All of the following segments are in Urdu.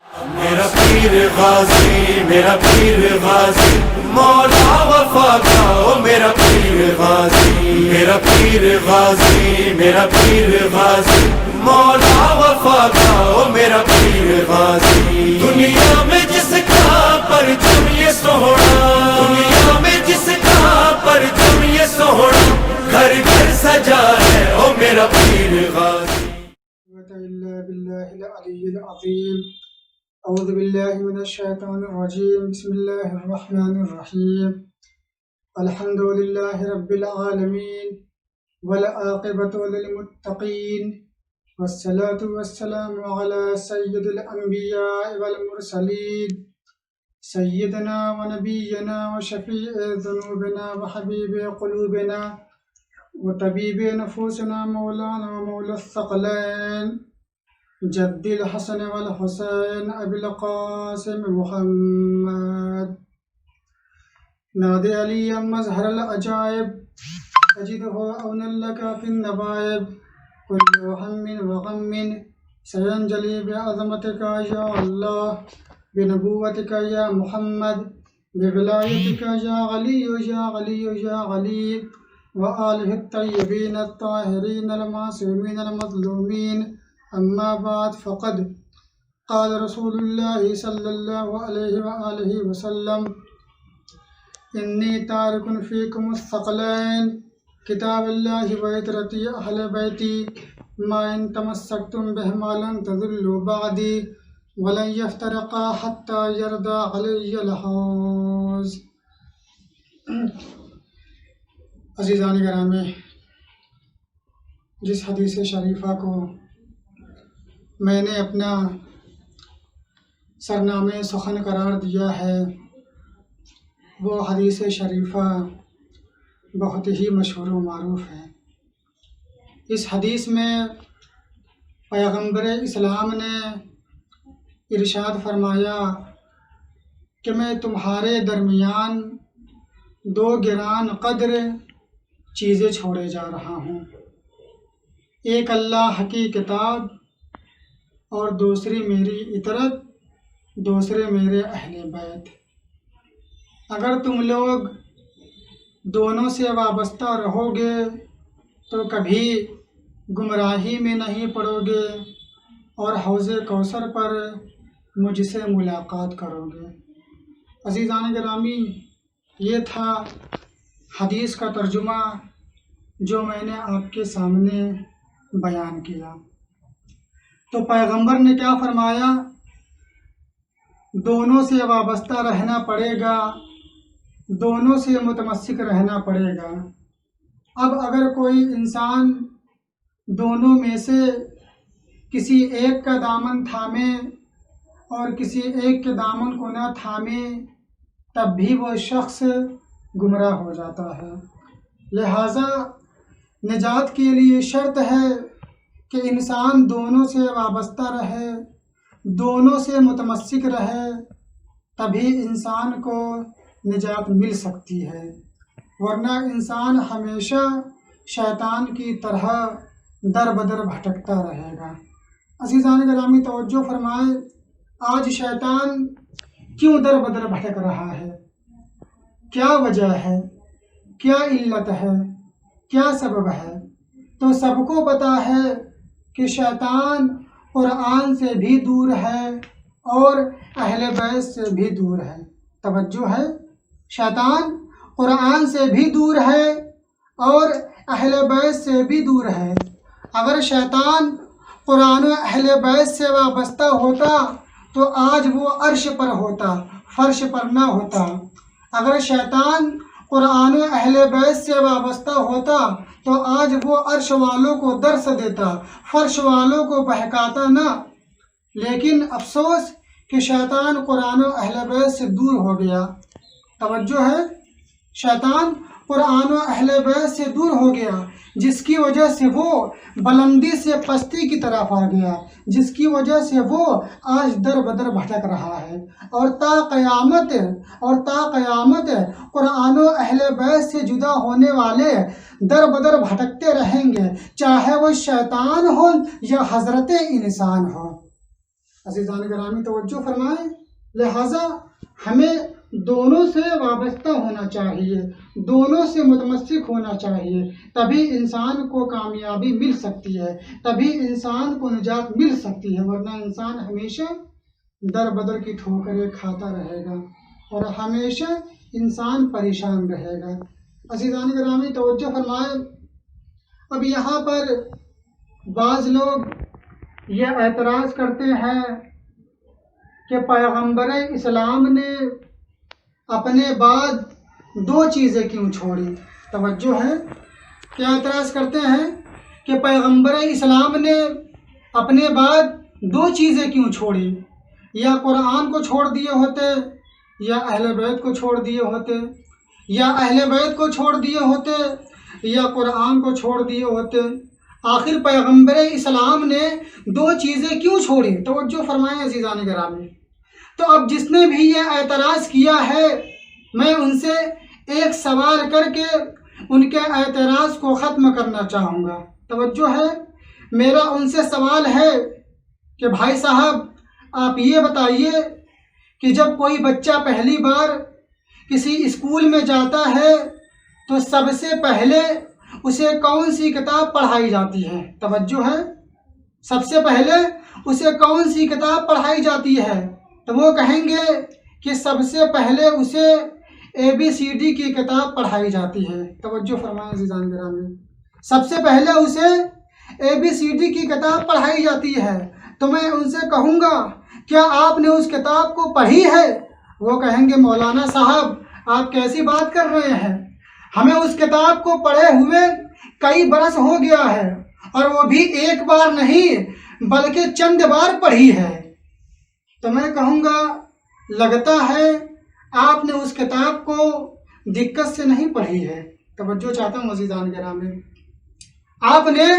میرا پیر غازی، میرا پیر غازی، مولا وفا کا او میرا پیر غازی، میرا پیر غازی، میرا پیر غازی، مولا وفا کا او میرا پیر غازی۔ دنیا میں جس کا پرچم یہ سوہنا، دنیا میں جس کا پرچم یہ سوہنا، گھر گھر سجا ہے او میرا پیر غازی۔ إلا بالله العلي العظيم. أعوذ بالله من الشيطان الرجيم. بسم الله الرحمن الرحيم. الحمد لله رب العالمين والعاقبة للمتقين، والصلاة والسلام على سيد الأنبياء والمرسلين، سيدنا ونبينا وشفيع ذنوبنا وحبيب قلوبنا وطبيب نفوسنا مولانا ومولى الثقلين جد الحسن والحسين أبي القاسم محمد نادي علي مظهر العجائب أجده أونا لك في النبائب كل هم وغم سينجلي بعظمتك يا الله بنبوتك يا محمد بولايتك يا علي يا علي يا علي وآله الطيبين الطاهرين المعصومين المظلومين. أما بعد، فقد قال رسول الله صلى الله عليه وآله وسلم: إني تارك فيكم الثقلين كتاب الله وعترتي أهل بيتي ما إن تمسكتم بهما لن تضلوا بعدي ولن يفترقا حتى يرضى علي الحوض. عزیزان گرامی، جس حدیث شریفہ کو میں نے اپنا سرنامہ سخن قرار دیا ہے، وہ حدیث شریفہ بہت ہی مشہور و معروف ہے۔ اس حدیث میں پیغمبر اسلام نے ارشاد فرمایا کہ میں تمہارے درمیان دو گران قدر چیزیں چھوڑے جا رہا ہوں، ایک اللہ کی کتاب اور دوسری میری اطرت، دوسرے میرے اہل بیت۔ اگر تم لوگ دونوں سے وابستہ رہو گے تو کبھی گمراہی میں نہیں پڑو گے اور حوض کوثر پر مجھ سے ملاقات کرو گے۔ عزیزان گرامی، یہ تھا حدیث کا ترجمہ جو میں نے آپ کے سامنے بیان کیا۔ تو پیغمبر نے کیا فرمایا؟ دونوں سے وابستہ رہنا پڑے گا، دونوں سے متمسک رہنا پڑے گا۔ اب اگر کوئی انسان دونوں میں سے کسی ایک کا دامن تھامے اور کسی ایک کے دامن کو نہ تھامے تب بھی وہ شخص گمراہ ہو جاتا ہے۔ لہٰذا نجات کے لیے شرط ہے کہ انسان دونوں سے وابستہ رہے، دونوں سے متمسک رہے، تبھی انسان کو نجات مل سکتی ہے، ورنہ انسان ہمیشہ شیطان کی طرح در بدر بھٹکتا رہے گا۔ عزیزان گرامی توجہ فرمائے، آج شیطان کیوں در بدر بھٹک رہا ہے؟ کیا وجہ ہے؟ کیا علت ہے؟ کیا سبب ہے؟ تو سب کو پتہ ہے کہ شیطان قرآن سے بھی دور ہے اور اہل بیت سے بھی دور ہے۔ توجہ ہے، شیطان قرآن سے بھی دور ہے اور اہل بیت سے بھی دور ہے۔ اگر شیطان قرآن و اہل بیت سے وابستہ ہوتا تو آج وہ عرش پر ہوتا، فرش پر نہ ہوتا۔ اگر شیطان قرآن و اہل بیت سے وابستہ ہوتا تو آج وہ عرش والوں کو درس دیتا، فرش والوں کو بہکاتا نہ۔ لیکن افسوس کہ شیطان قرآن و اہل بیت سے دور ہو گیا۔ توجہ ہے، شیطان قرآن و اہل بیت سے دور ہو گیا، جس کی وجہ سے وہ بلندی سے پستی کی طرف آ گیا، جس کی وجہ سے وہ آج در بدر بھٹک رہا ہے، اور تا قیامت قرآن و اہل بیت سے جدا ہونے والے در بدر بھٹکتے رہیں گے، چاہے وہ شیطان ہو یا حضرت انسان ہو۔ عزیزان گرامی توجہ فرمائیں، لہٰذا ہمیں دونوں سے وابستہ ہونا چاہیے، دونوں سے متمسک ہونا چاہیے، تبھی انسان کو کامیابی مل سکتی ہے، تبھی انسان کو نجات مل سکتی ہے، ورنہ انسان ہمیشہ در بدر کی ٹھوکریں کھاتا رہے گا اور ہمیشہ انسان پریشان رہے گا۔ عزیزان گرامی توجہ فرمائیں، اب یہاں پر بعض لوگ یہ اعتراض کرتے ہیں کہ پیغمبر اسلام نے اپنے بعد دو چیزیں کیوں چھوڑی؟ توجہ ہے، کیا اعتراض کرتے ہیں کہ پیغمبر اسلام نے اپنے بعد دو چیزیں کیوں چھوڑی؟ یا قرآن کو چھوڑ دیے ہوتے، یا اہل بیت کو چھوڑ دیے ہوتے، یا اہل بیت کو چھوڑ دیے ہوتے، یا قرآن کو چھوڑ دیے ہوتے۔ آخر پیغمبر اسلام نے دو چیزیں کیوں چھوڑی؟ توجہ فرمائیں عزیزان گرامی۔ تو اب جس نے بھی یہ اعتراض کیا ہے، میں ان سے ایک سوال کر کے ان کے اعتراض کو ختم کرنا چاہوں گا۔ توجہ ہے، میرا ان سے سوال ہے کہ بھائی صاحب آپ یہ بتائیے کہ جب کوئی بچہ پہلی بار کسی اسکول میں جاتا ہے تو سب سے پہلے اسے کون سی کتاب پڑھائی جاتی ہے؟ توجہ ہے، سب سے پہلے اسے کون سی کتاب پڑھائی جاتی ہے؟ تو وہ کہیں گے کہ سب سے پہلے اسے ABCD کی کتاب پڑھائی جاتی ہے۔ توجہ فرمائیں عزیزان گرامی، سب سے پہلے اسے ABCD کی کتاب پڑھائی جاتی ہے۔ تو میں ان سے کہوں گا کیا آپ نے اس کتاب کو پڑھی ہے؟ وہ کہیں گے مولانا صاحب آپ کیسی بات کر رہے ہیں، ہمیں اس کتاب کو پڑھے ہوئے کئی برس ہو گیا ہے، اور وہ بھی ایک بار نہیں بلکہ چند بار پڑھی ہے۔ تو میں کہوں گا لگتا ہے آپ نے اس کتاب کو دقت سے نہیں پڑھی ہے۔ توجہ چاہتا ہوں عزیزان گرامی، آپ نے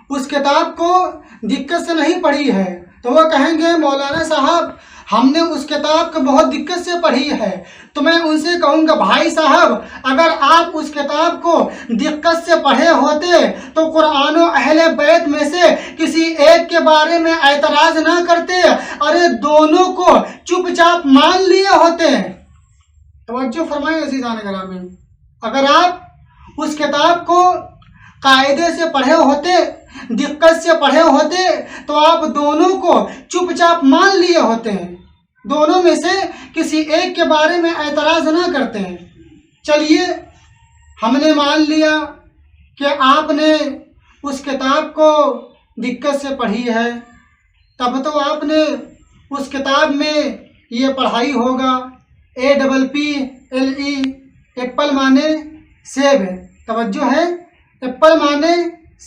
اس کتاب کو دقت سے نہیں پڑھی ہے۔ تو وہ کہیں گے مولانا صاحب ہم نے اس کتاب کو بہت دقت سے پڑھی ہے۔ تو میں ان سے کہوں گا بھائی صاحب اگر آپ اس کتاب کو دقت سے پڑھے ہوتے تو قرآن و اہل بیت میں سے کسی ایک کے بارے میں اعتراض نہ کرتے، ارے دونوں کو چپ چاپ مان لیے ہوتے۔ توجہ فرمائیں عزیزان گرامی، اگر آپ اس کتاب کو قاعدے سے پڑھے ہوتے، دقت سے پڑھے ہوتے، تو آپ دونوں کو چپ چاپ مان لیے ہوتے، دونوں میں سے کسی ایک کے بارے میں اعتراض نہ کرتے۔ چلیے ہم نے مان لیا کہ آپ نے اس کتاب کو دقت سے پڑھی ہے، تب تو آپ نے اس کتاب میں یہ پڑھائی ہوگا APPLE، ایپل مانے سیب، توجہ ہے، ایپل مانے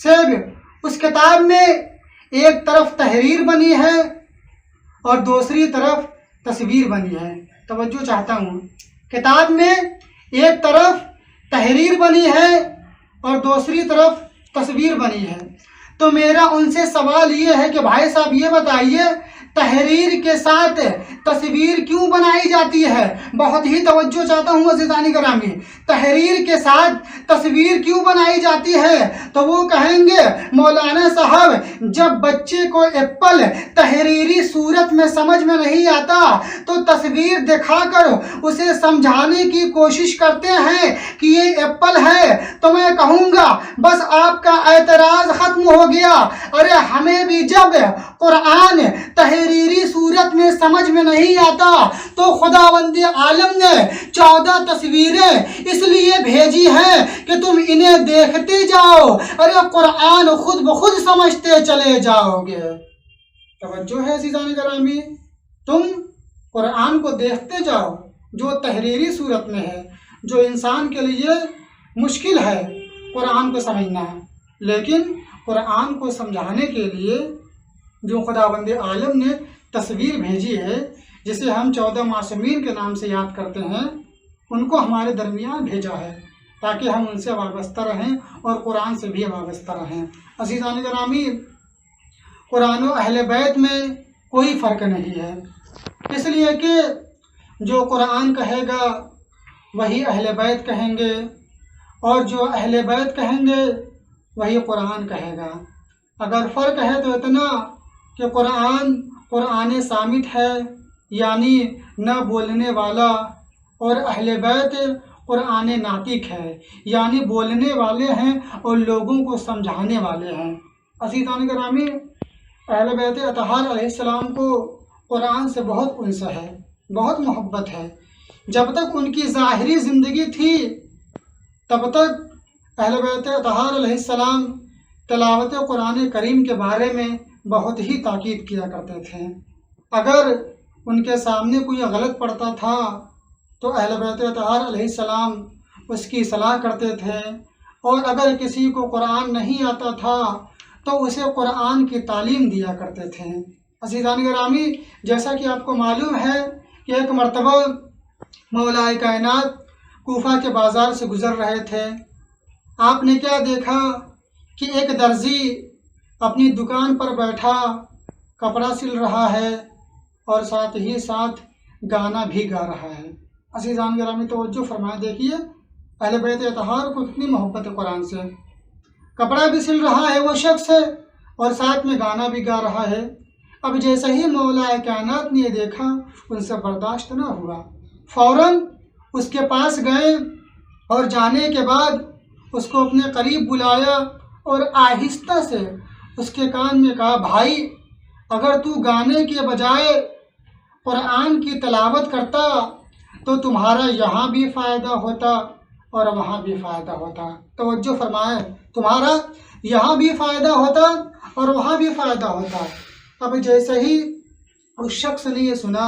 سیب۔ اس کتاب میں ایک طرف تحریر بنی ہے اور دوسری طرف تصویر بنی ہے۔ توجہ چاہتا ہوں، کتاب میں ایک طرف تحریر بنی ہے اور دوسری طرف تصویر بنی ہے۔ تو میرا ان سے سوال یہ ہے کہ بھائی صاحب یہ بتائیے تحریر کے ساتھ تصویر کیوں بنائی جاتی ہے؟ بہت ہی توجہ چاہتا ہوں عزیزان گرامی، تحریر کے ساتھ تصویر کیوں بنائی جاتی ہے؟ تو وہ کہیں گے مولانا صاحب جب بچے کو ایپل تحریری صورت میں سمجھ میں نہیں آتا تو تصویر دکھا کر اسے سمجھانے کی کوشش کرتے ہیں کہ یہ ایپل ہے۔ تو میں کہوں گا بس آپ کا اعتراض ختم ہو گیا، ارے ہمیں بھی جب قرآن تحریری صورت میں سمجھ میں نہیں آتا تو خداوند عالم نے 14 تصویریں اس لیے بھیجی ہیں کہ تم انہیں دیکھتے جاؤ، ارے قرآن خود بخود سمجھتے چلے جاؤ گے۔ توجہ ہے عزیزان گرامی، تم قرآن کو دیکھتے جاؤ جو تحریری صورت میں ہے، جو انسان کے لیے مشکل ہے قرآن کو سمجھنا، لیکن قرآن کو سمجھانے کے لیے جو خداوند عالم نے تصویر بھیجی ہے، جسے ہم 14 معصومین کے نام سے یاد کرتے ہیں، ان کو ہمارے درمیان بھیجا ہے تاکہ ہم ان سے وابستہ رہیں اور قرآن سے بھی وابستہ رہیں۔ عزیزان گرامی، قرآن و اہل بیت میں کوئی فرق نہیں ہے، اس لیے کہ جو قرآن کہے گا وہی اہل بیت کہیں گے، اور جو اہل بیت کہیں گے وہی قرآن کہے گا۔ اگر فرق ہے تو اتنا کہ قرآن قرآن صامت ہے یعنی نہ بولنے والا، اور اہل بیت قرآن ناطق ہے یعنی بولنے والے ہیں اور لوگوں کو سمجھانے والے ہیں۔ عزیزان گرامی، اہل بیت اطہار علیہ السلام کو قرآن سے بہت انس ہے، بہت محبت ہے۔ جب تک ان کی ظاہری زندگی تھی تب تک اہل بیت اطہار علیہ السلام تلاوت قرآن کریم کے بارے میں بہت ہی تاکید کیا کرتے تھے۔ اگر ان کے سامنے کوئی غلط پڑتا تھا تو اہل بیت اطہار علیہ السلام اس کی اصلاح کرتے تھے، اور اگر کسی کو قرآن نہیں آتا تھا تو اسے قرآن کی تعلیم دیا کرتے تھے۔ عزیزان گرامی، جیسا کہ آپ کو معلوم ہے کہ ایک مرتبہ مولا کائنات کوفہ کے بازار سے گزر رہے تھے۔ آپ نے کیا دیکھا کہ ایک درزی اپنی دکان پر بیٹھا کپڑا سل رہا ہے اور ساتھ ہی ساتھ گانا بھی گا رہا ہے۔ عزیزان گرامی توجہ فرمائیں، دیکھیے اہل بیت اطہار کو کتنی محبت ہے قرآن سے۔ کپڑا بھی سل رہا ہے وہ شخص ہے اور ساتھ میں گانا بھی گا رہا ہے۔ اب جیسے ہی مولا کائنات نے یہ دیکھا ان سے برداشت نہ ہوا، فوراً اس کے پاس گئے اور جانے کے بعد اس کو اپنے قریب بلایا اور آہستہ سے اس کے کان میں کہا، بھائی اگر تو گانے کے بجائے قرآن کی تلاوت کرتا تو تمہارا یہاں بھی فائدہ ہوتا اور وہاں بھی فائدہ ہوتا۔ توجہ فرمائے، تمہارا یہاں بھی فائدہ ہوتا اور وہاں بھی فائدہ ہوتا۔ اب جیسے ہی اس شخص نے یہ سنا،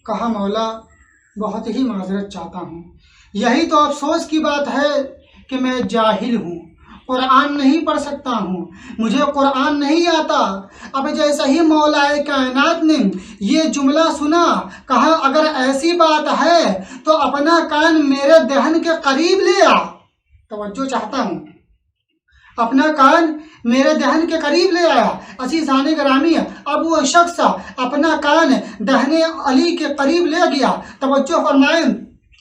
کہا مولا بہت ہی معذرت چاہتا ہوں، یہی تو افسوس کی بات ہے کہ میں جاہل ہوں، قرآن نہیں پڑھ سکتا ہوں، مجھے قرآن نہیں آتا۔ اب جیسے ہی مولا کائنات نے یہ جملہ سنا، کہا اگر ایسی بات ہے تو اپنا کان میرے دہن کے قریب لے آ۔ توجہ چاہتا ہوں، اپنا کان میرے دہن کے قریب لے آیا۔ عزیزان گرامی، اب وہ شخص اپنا کان دہن علی کے قریب لے گیا۔ توجہ فرمائیں،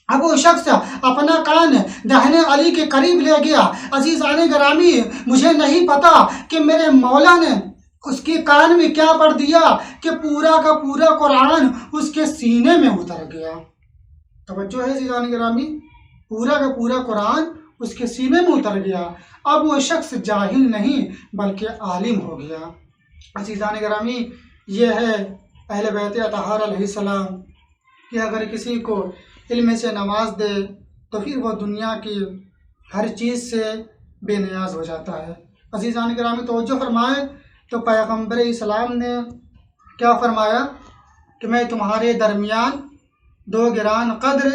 اب وہ شخص اپنا کان دہن علی کے قریب لے گیا۔ عزیزان گرامی، مجھے نہیں پتا کہ میرے مولا نے اس کے کان میں کیا پڑھ دیا کہ پورا کا پورا قرآن اس کے سینے میں اتر گیا۔ توجہ ہے عزیزان گرامی، پورا کا پورا قرآن اس کے سینے میں اتر گیا۔ اب وہ شخص جاہل نہیں بلکہ عالم ہو گیا۔ عزیزان گرامی، یہ ہے اہل بیت اطہار علیہ السلام کہ اگر کسی کو علم سے نواز دے تو پھر وہ دنیا کی ہر چیز سے بے نیاز ہو جاتا ہے۔ عزیزان گرامی توجہ فرمائیں، تو پیغمبر اسلام نے کیا فرمایا کہ میں تمہارے درمیان دو گران قدر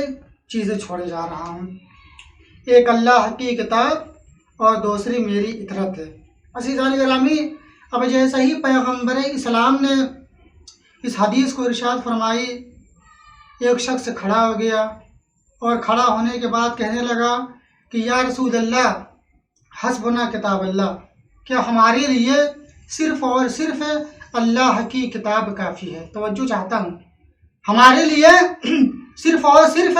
چیزیں چھوڑے جا رہا ہوں، ایک اللہ کی کتاب اور دوسری میری اطرت ہے۔ عزیزان گرامی، اب جیسے ہی پیغمبر اسلام نے اس حدیث کو ارشاد فرمائی، ایک شخص کھڑا ہو گیا اور کھڑا ہونے کے بعد کہنے لگا کہ یا رسول اللہ حسبنا کتاب اللہ، کیا ہمارے لیے صرف اور صرف اللہ کی کتاب کافی ہے؟ توجہ چاہتا ہوں، ہمارے لیے صرف اور صرف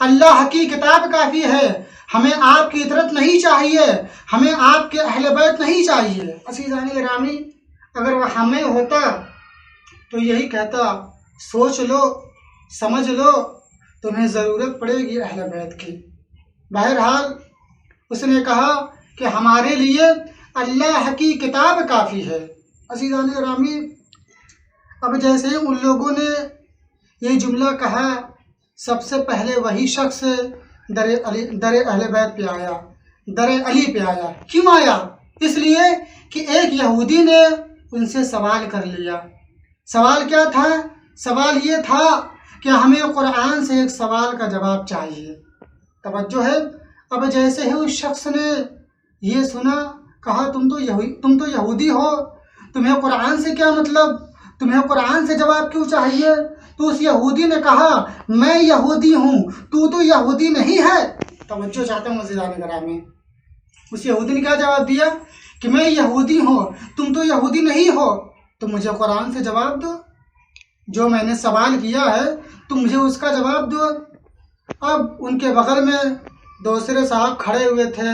اللہ کی کتاب کافی ہے، ہمیں آپ کی اطرت نہیں چاہیے، ہمیں آپ کے اہل بیت نہیں چاہیے۔ عزیزان گرامی، اگر وہ ہمیں ہوتا تو یہی کہتا، سوچ لو سمجھ لو، تمہیں ضرورت پڑے گی اہل بیت کی۔ بہرحال اس نے کہا کہ ہمارے لیے اللہ کی کتاب کافی ہے۔ عزیزان گرامی، اب جیسے ان لوگوں نے یہ جملہ کہا، سب سے پہلے وہی شخص در اہل بیت پہ آیا، در علی پہ آیا۔ کیوں آیا؟ اس لیے کہ ایک یہودی نے ان سے سوال کر لیا۔ سوال کیا تھا؟ سوال یہ تھا کہ ہمیں قرآن سے ایک سوال کا جواب چاہیے۔ توجہ ہے، اب جیسے ہی اس شخص نے یہ سنا، کہا تم تو یہودی ہو، تمہیں قرآن سے کیا مطلب، تمہیں قرآن سے جواب کیوں چاہیے؟ تو اس یہودی نے کہا میں یہودی ہوں، تو یہودی نہیں ہے۔ توجہ چاہتا ہوں عزیزان گرامی، اس یہودی نے کیا جواب دیا کہ میں یہودی ہوں، تم تو یہودی نہیں ہو، تو مجھے قرآن سے جواب دو، جو میں نے سوال کیا ہے تم مجھے اس کا جواب دو۔ اب ان کے بغل میں دوسرے صاحب کھڑے ہوئے تھے۔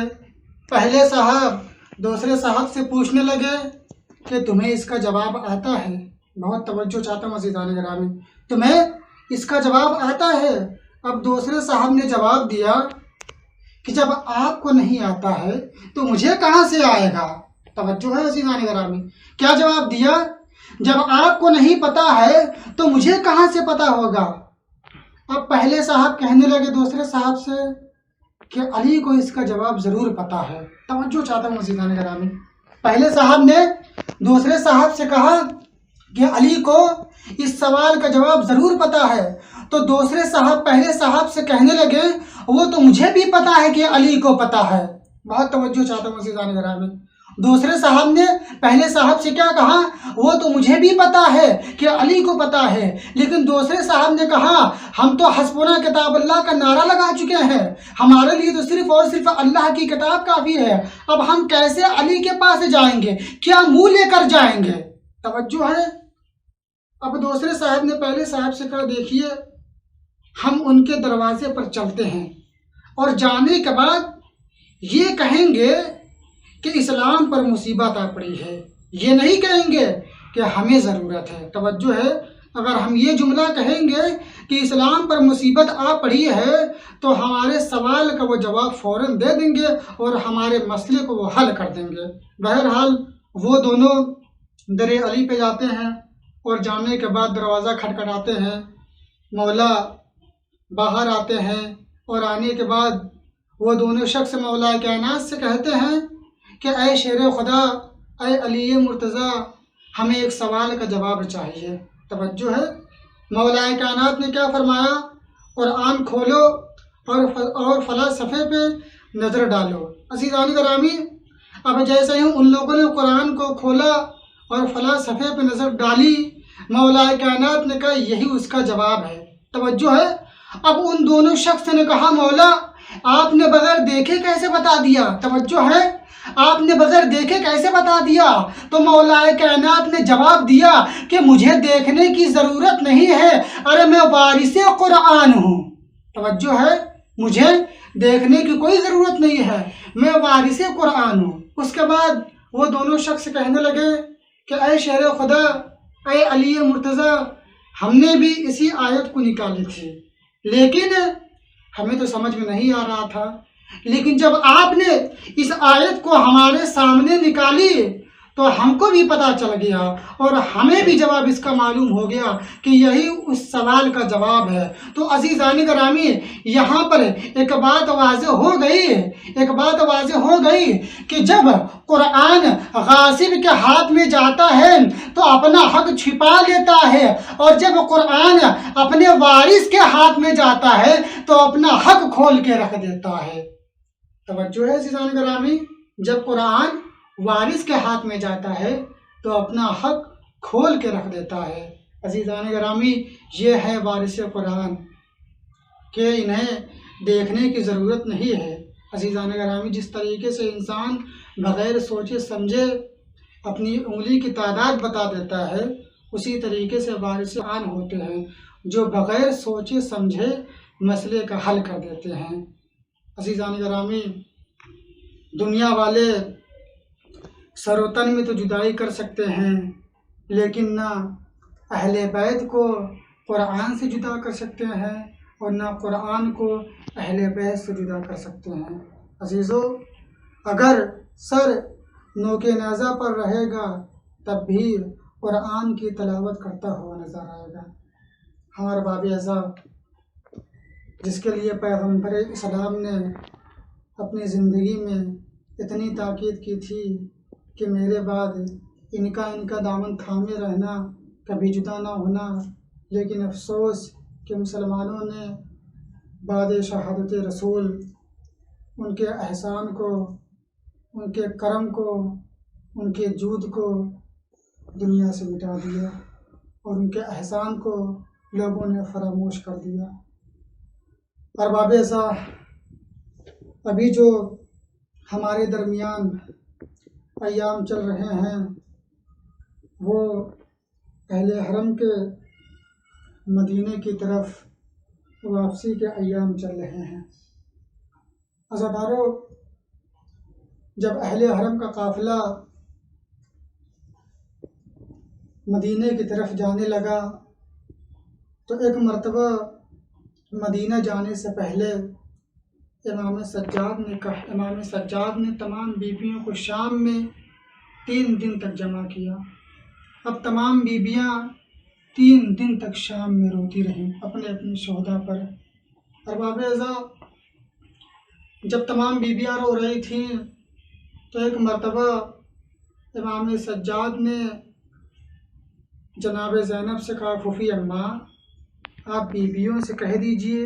پہلے صاحب دوسرے صاحب سے پوچھنے لگے کہ تمہیں اس کا جواب آتا ہے؟ بہت توجہ چاہتا ہوں عزیزان گرامی. تمہیں اس کا جواب آتا ہے؟ اب دوسرے صاحب نے جواب دیا کہ جب آپ کو نہیں آتا ہے تو مجھے کہاں سے آئے گا. توجہ ہے عزیزان گرامی. کیا جواب دیا؟ جب آپ کو نہیں پتا ہے تو مجھے کہاں سے پتا ہوگا. اب پہلے صاحب کہنے لگے دوسرے صاحب سے کہ علی کو اس کا جواب ضرور پتا ہے. توجہ چاہتا ہوں عزیزان گرامی. پہلے صاحب نے دوسرے صاحب سے کہا کہ علی کو اس سوال کا جواب ضرور پتا ہے. تو دوسرے صاحب پہلے صاحب سے کہنے لگے وہ تو مجھے بھی پتا ہے کہ علی کو پتا ہے. بہت توجہ چاہتا ہوں عزیزان گرامی. دوسرے صاحب نے پہلے صاحب سے کیا کہا؟ وہ تو مجھے بھی پتا ہے کہ علی کو پتا ہے. لیکن دوسرے صاحب نے کہا ہم تو حسبنا کتاب اللہ کا نعرہ لگا چکے ہیں، ہمارے لیے تو صرف اور صرف اللہ کی کتاب کافی ہے. اب ہم کیسے علی کے پاس جائیں گے؟ کیا منہ لے کر جائیں گے؟ توجہ ہے. اب دوسرے صاحب نے پہلے صاحب سے کہا دیکھیے ہم ان کے دروازے پر چلتے ہیں اور جانے کے بعد یہ کہیں گے کہ اسلام پر مصیبت آ پڑی ہے، یہ نہیں کہیں گے کہ ہمیں ضرورت ہے. توجہ ہے. اگر ہم یہ جملہ کہیں گے کہ اسلام پر مصیبت آ پڑی ہے تو ہمارے سوال کا وہ جواب فوراً دے دیں گے اور ہمارے مسئلے کو وہ حل کر دیں گے. بہرحال وہ دونوں در علی پہ جاتے ہیں اور جانے کے بعد دروازہ کھٹکھٹاتے ہیں. مولا باہر آتے ہیں اور آنے کے بعد وہ دونوں شخص مولا کائنات سے کہتے ہیں کہ اے شیر خدا، اے علی مرتضیٰ، ہمیں ایک سوال کا جواب چاہیے. توجہ ہے. مولا کائنات نے کیا فرمایا؟ قرآن کھولو اور فلاں صفحے پہ نظر ڈالو. عزیزان گرامی اب جیسے ہی ان لوگوں نے قرآن کو کھولا اور فلاں صفحے پہ نظر ڈالی، مولا کائنات نے کہا یہی اس کا جواب ہے. توجہ ہے. اب ان دونوں شخص نے کہا مولا آپ نے بغیر دیکھے کیسے بتا دیا؟ توجہ ہے. آپ نے بغیر دیکھے کیسے بتا دیا؟ تو مولا کائنات نے جواب دیا کہ مجھے دیکھنے کی ضرورت نہیں ہے، ارے میں وارث قرآن ہوں. توجہ ہے. مجھے دیکھنے کی کوئی ضرورت نہیں ہے، میں وارث قرآن ہوں. اس کے بعد وہ دونوں شخص کہنے لگے کہ اے شیر خدا، اے علی مرتضیٰ، ہم نے بھی اسی آیت کو نکالی تھی لیکن ہمیں تو سمجھ میں نہیں آ رہا تھا. لیکن جب آپ نے اس آیت کو ہمارے سامنے نکالی تو ہم کو بھی پتہ چل گیا اور ہمیں بھی جواب اس کا معلوم ہو گیا کہ یہی اس سوال کا جواب ہے. تو عزیزان گرامی یہاں پر ایک بات واضح ہو گئی کہ جب قرآن غاصب کے ہاتھ میں جاتا ہے تو اپنا حق چھپا لیتا ہے، اور جب قرآن اپنے وارث کے ہاتھ میں جاتا ہے تو اپنا حق کھول کے رکھ دیتا ہے. توجہ ہے عزیزان گرامی. جب قرآن وارث کے ہاتھ میں جاتا ہے تو اپنا حق کھول کے رکھ دیتا ہے. عزیزان گرامی یہ ہے وارث قرآن کہ انہیں دیکھنے کی ضرورت نہیں ہے. عزیزان گرامی جس طریقے سے انسان بغیر سوچے سمجھے اپنی انگلی کی تعداد بتا دیتا ہے، اسی طریقے سے وارث قرآن ہوتے ہیں جو بغیر سوچے سمجھے مسئلے کا حل کر دیتے ہیں. عزیزان گرامی دنیا والے سر و تن میں تو جدائی کر سکتے ہیں لیکن نہ اہل بیت کو قرآن سے جدا کر سکتے ہیں اور نہ قرآن کو اہل بیت سے جدا کر سکتے ہیں. عزیزو اگر سر نوک نیزہ پر رہے گا تب بھی قرآن کی تلاوت کرتا ہوا نظر آئے گا. ہمارے باب اعظم جس کے لیے پیغمبر اسلام نے اپنی زندگی میں اتنی تاکید کی تھی کہ میرے بعد ان کا دامن تھامے رہنا، کبھی جدا نہ ہونا، لیکن افسوس کہ مسلمانوں نے بعد شہادت رسول ان کے احسان کو، ان کے کرم کو، ان کے جود کو دنیا سے مٹا دیا اور ان کے احسان کو لوگوں نے فراموش کر دیا. ارباب ابھی جو ہمارے درمیان ایام چل رہے ہیں وہ اہل حرم کے مدینے کی طرف واپسی کے ایام چل رہے ہیں. عزادارو جب اہل حرم کا قافلہ مدینے کی طرف جانے لگا تو ایک مرتبہ مدینہ جانے سے پہلے امام سجاد نے تمام بیویوں کو شام میں 3 دن تک جمع کیا۔ اب تمام بیویاں 3 دن تک شام میں روتی رہیں اپنے اپنے شہداء پر۔ ارباب اعزا، جب تمام بیویاں رو رہی تھیں تو ایک مرتبہ امام سجاد نے جناب زینب سے کہا، پھوپھی اماں آپ بیویوں سے کہہ دیجئے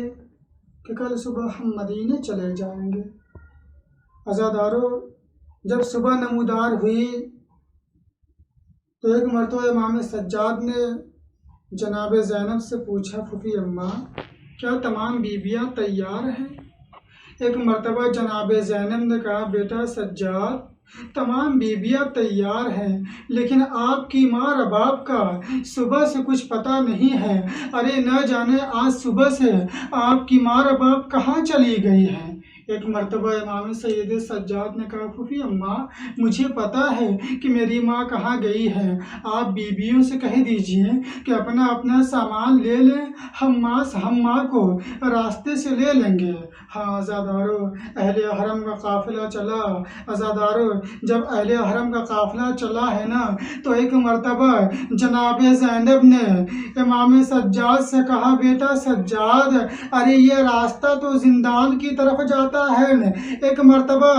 کہ کل صبح ہم مدینے چلے جائیں گے۔ عزادارو، جب صبح نمودار ہوئی تو ایک مرتبہ امام سجاد نے جناب زینب سے پوچھا، پھوپھی اماں کیا تمام بیویاں تیار ہیں؟ ایک مرتبہ جناب زینب نے کہا، بیٹا سجاد تمام بیویاں تیار ہیں، لیکن آپ کی ماں رباب کا صبح سے کچھ پتہ نہیں ہے۔ ارے نہ جانے آج صبح سے آپ کی ماں رباب کہاں چلی گئی ہے۔ ایک مرتبہ امام سید سجاد نے کہا، پھوپھی اماں مجھے پتہ ہے کہ میری ماں کہاں گئی ہے، آپ بیویوں سے کہہ دیجئے کہ اپنا اپنا سامان لے لیں، ہم ماں کو راستے سے لے لیں گے۔ ہاں عزادارو، اہل حرم کا قافلہ چلا۔ عزادارو، جب اہل حرم کا قافلہ چلا ہے نا تو ایک مرتبہ جناب زینب نے امام سجاد سے کہا، بیٹا سجاد ارے یہ راستہ تو زندان کی طرف جاتا ہے۔ ایک مرتبہ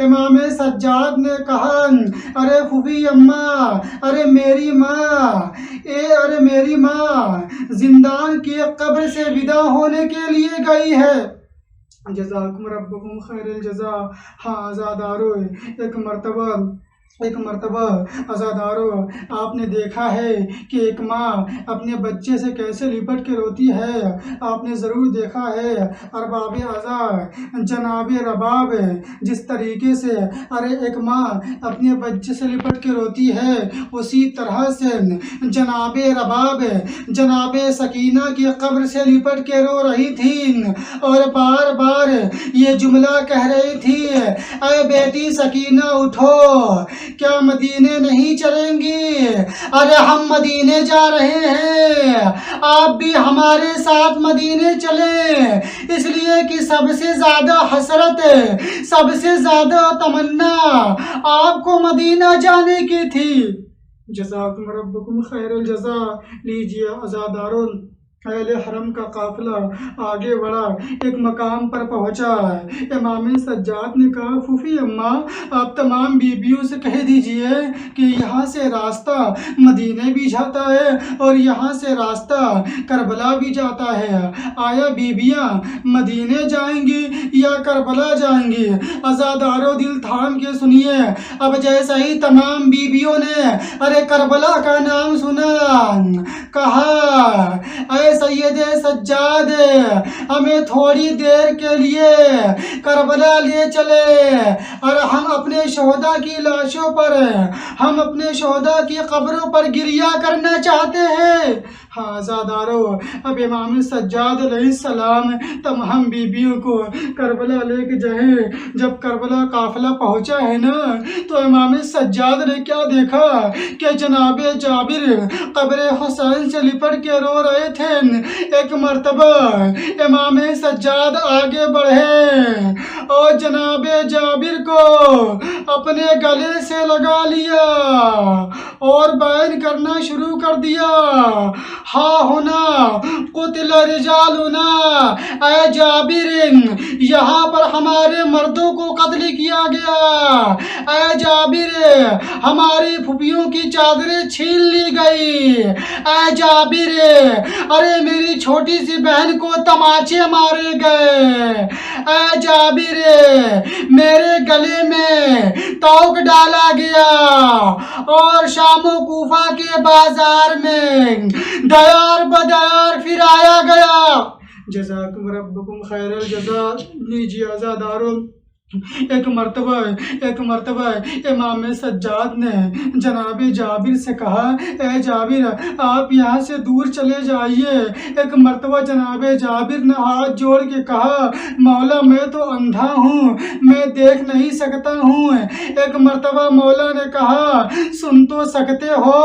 امام سجاد نے کہا، ارے پھوپھی اماں، ارے میری ماں زندان کی قبر سے ودا ہونے کے لیے گئی ہے۔ جزاکم ربکم خیر الجزا۔ ہاں عزادارو، ایک مرتبہ عزادارو آپ نے دیکھا ہے کہ ایک ماں اپنے بچے سے کیسے لپٹ کے روتی ہے۔ آپ نے ضرور دیکھا ہے ارباب اعزا، جناب رباب جس طریقے سے ایک ماں اپنے بچے سے لپٹ کے روتی ہے، اسی طرح سے جناب رباب جناب سکینہ کی قبر سے لپٹ کے رو رہی تھی اور بار بار یہ جملہ کہہ رہی تھی، اے بیٹی سکینہ اٹھو، کیا مدینے نہیں چلیں گی؟ ارے ہم مدینے جا رہے ہیں، آپ بھی ہمارے ساتھ مدینے چلیں، اس لیے کہ سب سے زیادہ حسرت، سب سے زیادہ تمنا آپ کو مدینہ جانے کی تھی۔ جزاکم ربکم خیر الجزا۔ لیجیے عزادارو، اہل حرم کا قافلہ آگے بڑھا، ایک مقام پر پہنچا۔ امام سجاد نے کہا، پھوپھی اماں آپ تمام بیویوں سے کہہ دیجئے کہ یہاں سے راستہ مدینے بھی جاتا ہے اور یہاں سے راستہ کربلا بھی جاتا ہے، آیا بیویاں مدینے جائیں گی یا کربلا جائیں گی؟ عزادارو دل تھام کے سنیے۔ اب جیسا ہی تمام بیویوں نے کربلا کا نام سنا، کہا، اے سید سجاد ہمیں تھوڑی دیر کے لیے کربلا لے چلے اور ہم اپنے شہداء کی لاشوں پر، ہم اپنے شہداء کی قبروں پر گریہ کرنا چاہتے ہیں۔ ہاں عزادارو، اب امام سجاد علیہ السلام تمام بیویوں کو کربلا لے کے جائیں۔ جب کربلا قافلہ پہنچا ہے نا تو امام سجاد نے کیا دیکھا کہ جناب جابر قبر حسین سے لپٹ کے رو رہے تھے۔ ایک مرتبہ امام سجاد آگے بڑھے اور جناب جابر کو اپنے گلے سے لگا لیا اور بیان کرنا شروع کر دیا، ہاں ہونا قتل رجالنا، اے جابر یہاں پر ہمارے مردوں کو قتل کیا گیا، اے جابر ہماری پھوپھیوں کی چادریں چھین لی گئی، اے جابر ارے میری چھوٹی سی بہن کو تماچے مارے گئے، اے جابر میرے گلے میں توق ڈالا گیا اور شام و کوفہ کے بازار میں دیار بدیار پھرایا گیا۔ جزاکم ربکم خیر الجزا۔ لیجیے عزادارو، ایک مرتبہ امام سجاد نے جناب جابر سے کہا، اے جابر آپ یہاں سے دور چلے جائیے۔ ایک مرتبہ جناب جابر نے ہاتھ جوڑ کے کہا، مولا میں تو اندھا ہوں، میں دیکھ نہیں سکتا ہوں۔ ایک مرتبہ مولا نے کہا، سن تو سکتے ہو،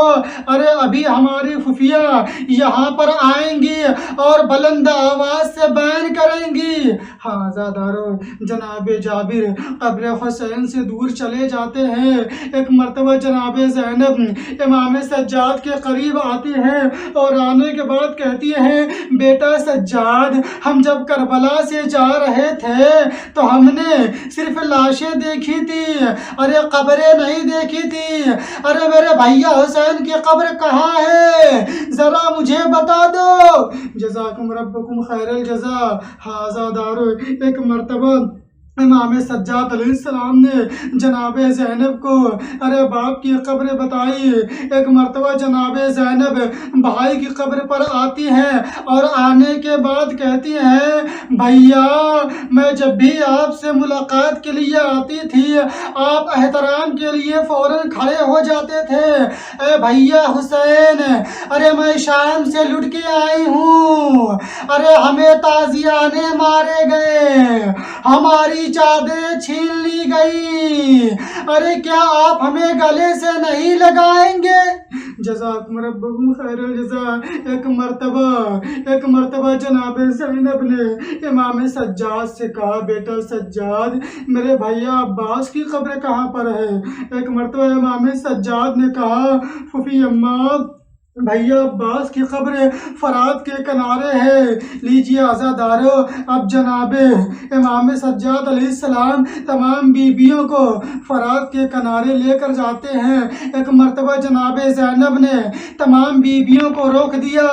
ارے ابھی ہماری خفیہ یہاں پر آئیں گی اور بلند آواز سے بیان کریں گی۔ ہاذا دارو جناب جابر قبر حسین سے دور چلے جاتے ہیں۔ ایک مرتبہ جناب زینب امام سجاد کے قریب آتی ہیں اور آنے کے بعد کہتی ہیں، بیٹا سجاد ہم جب کربلا سے جا رہے تھے تو ہم نے صرف لاشیں دیکھی تھی، ارے قبریں نہیں دیکھی تھی۔ ارے میرے بھیا حسین کی قبر کہاں ہے، ذرا مجھے بتا دو۔ جزاکم ربکم خیر الجزا۔ ہاذا دارو ایک مرتبہ امام سجاد علیہ السلام نے جناب زینب کو ارے باپ کی قبر بتائی۔ ایک مرتبہ جناب زینب بھائی کی قبر پر آتی ہیں اور آنے کے بعد کہتی ہیں، بھیا میں جب بھی آپ سے ملاقات کے لیے آتی تھی آپ احترام کے لیے فوراً کھڑے ہو جاتے تھے۔ اے بھیا حسین ارے میں شام سے لٹ کے آئی ہوں، ارے ہمیں تازیانے مارے گئے، ہماری چادریں چھین لی گئی، ارے کیا آپ ہمیں گلے سے نہیں لگائیں گے؟ جزاکم ربکم خیر الجزا۔ ایک مرتبہ جناب زینب نے امام سجاد سے کہا، بیٹا سجاد میرے بھیا عباس کی قبر کہاں پر ہے؟ ایک مرتبہ امام سجاد نے کہا، پھوپھی اماں بھیا عباس کی قبر فرات کے کنارے ہے۔ لیجیے عزادارو، اب جناب امام سجاد علیہ السلام تمام بیویوں کو فرات کے کنارے لے کر جاتے ہیں۔ ایک مرتبہ جناب زینب نے تمام بیویوں کو روک دیا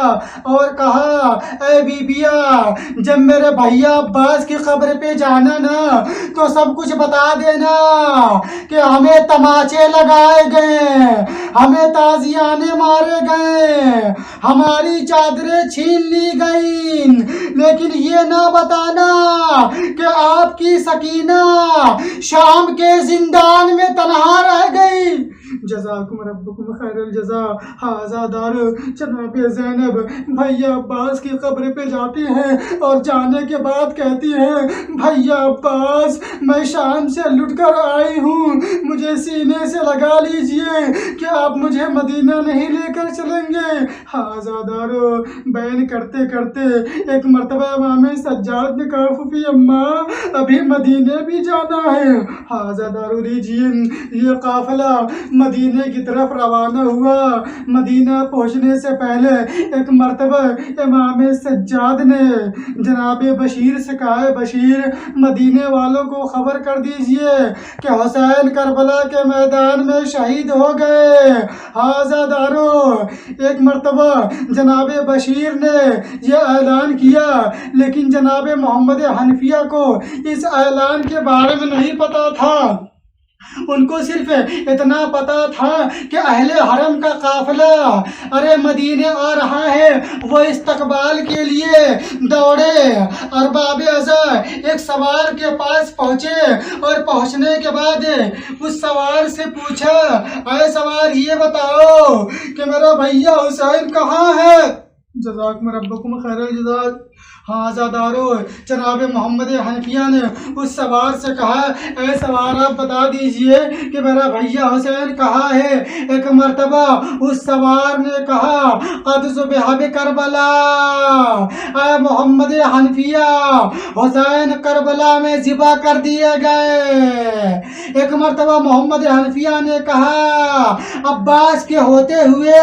اور کہا، اے بیویاں جب میرے بھیا عباس کی قبر پہ جانا نا تو سب کچھ بتا دینا کہ ہمیں تماچے لگائے گئے، ہمیں تازیانے مارے گئے، ہماری چادریں چھین لی گئیں، لیکن یہ نہ بتانا کہ آپ کی سکینہ شام کے زندان میں تنہا رہ گئی۔ جزاکم ربکم خیر الجزا۔ ہاذا دار جناب زینب بھیا عباس کی قبر پہ جاتی ہیں اور جانے کے بعد کہتی ہیں، بھیا عباس میں شام سے لٹ کر آئی ہوں، مجھے سینے سے لگا لیجئے کہ آپ مجھے مدینہ نہیں لے کر چلیں گے۔ ہاذا دارو بیان کرتے کرتے ایک مرتبہ امام سجاد نے کہا، پھوپھی اماں ابھی مدینے بھی جانا ہے۔ ہاذا دارو لیجئے، یہ قافلہ مدینے کی طرف روانہ ہوا۔ مدینہ پہنچنے سے پہلے ایک مرتبہ امام سجاد نے جناب بشیر سے کہا، بشیر مدینے والوں کو خبر کر دیجئے کہ حسین کربلا کے میدان میں شہید ہو گئے۔ ہاذا دارو ایک مرتبہ جناب بشیر نے یہ اعلان کیا، لیکن جناب محمد حنفیہ کو اس اعلان کے بارے میں نہیں پتا تھا۔ ان کو صرف اتنا پتا تھا کہ اہل حرم کا قافلہ ارے مدینے آ رہا ہے۔ وہ استقبال کے لیے دوڑے اور باب ازا ایک سوار کے پاس پہنچے اور پہنچنے کے بعد اس سوار سے پوچھا، اے سوار یہ بتاؤ کہ میرا بھیا حسین کہاں ہے؟ جزاکم ربکم خیر الجزا۔ ہاذا دارو جناب محمد حنفیہ نے اس سوار سے کہا، اے سوار آپ بتا دیجئے کہ میرا بھیا حسین کہاں ہے؟ ایک مرتبہ اس سوار نے کہا، قد ذبح بکربلا، اے محمد حنفیہ حسین کربلا میں ذبح کر دیے گئے۔ ایک مرتبہ محمد حنفیہ نے کہا، عباس کے ہوتے ہوئے؟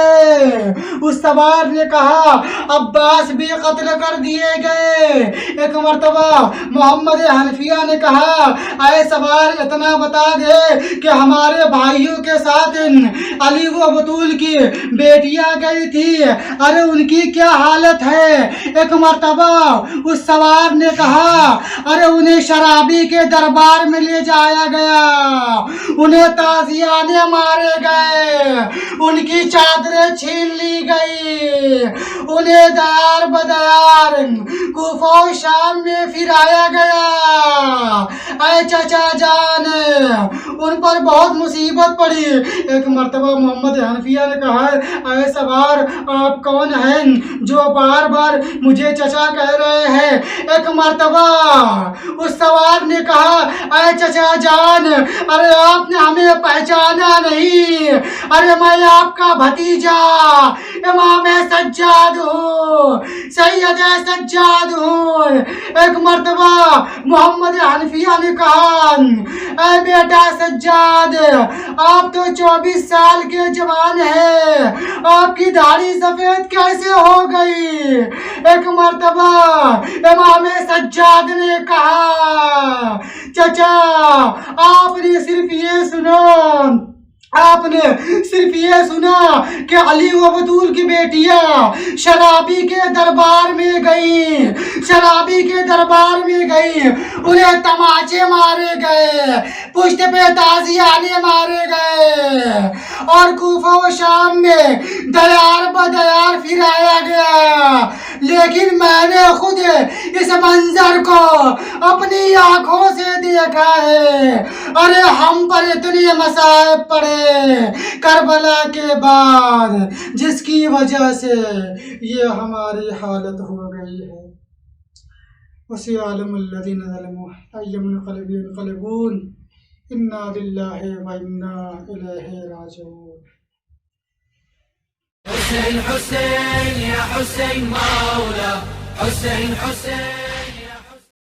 اس سوار نے کہا، عباس بھی قتل کر دیے گئے۔ ایک مرتبہ محمد حنفیہ نے کہا، اے سوار اتنا بتا دے کہ ہمارے بھائیوں کے ساتھ علی و بطول کی بیٹیاں گئی تھی، ارے ان کی کیا حالت ہے؟ ایک مرتبہ اس سوار نے کہا، ارے انہیں شرابی کے دربار میں لے جایا گیا، انہیں تازیانے مارے گئے، ان کی چادریں چھین لی گئی، انہیں دیار بدیار کوفہ و شام میں پھر آیا گیا۔ اے چچا جان، ان پر بہت مصیبت پڑی۔ ایک مرتبہ محمد حنفیہ نے کہا، اے سوار، آپ کون ہیں جو بار بار مجھے چچا کہہ رہے ہیں؟ ایک مرتبہ اس سوار نے کہا، اے چچا جان، ارے آپ نے ہمیں پہچانا نہیں، ارے میں آپ کا بھتیجا امام سجاد ہوں، سید سجاد ہوں۔ ایک مرتبہ محمد حنفیہ نے کہا، اے بیٹا سجاد، آپ تو 24 سال کے جوان ہیں، آپ کی داڑھی سفید کیسے ہو گئی؟ ایک مرتبہ امام سجاد نے کہا، چچا آپ نے صرف یہ سنا کہ علی و بطول کی بیٹیاں شرابی کے دربار میں گئیں، انہیں تماچے مارے گئے، پشت پہ تازیانے مارے گئے، اور کوفہ و شام میں دیار بدیار پھرایا گیا۔ لیکن میں نے خود اس منظر کو اپنی آنکھوں سے دیکھا ہے۔ ارے ہم پر اتنے مصائب پڑے کربلا کے بعد، جس کی وجہ سے یہ ہماری حالت ہو گئی ہے۔ وَسَيَعْلَمُ الَّذِينَ ظَلَمُوا أَيَّ مُنْقَلَبٍ يَنْقَلِبُونَ إِنَّا لِلَّهِ وَإِنَّا إِلَيْهِ راجعون۔ حسين حسين يا حسين مولا، حسين حسين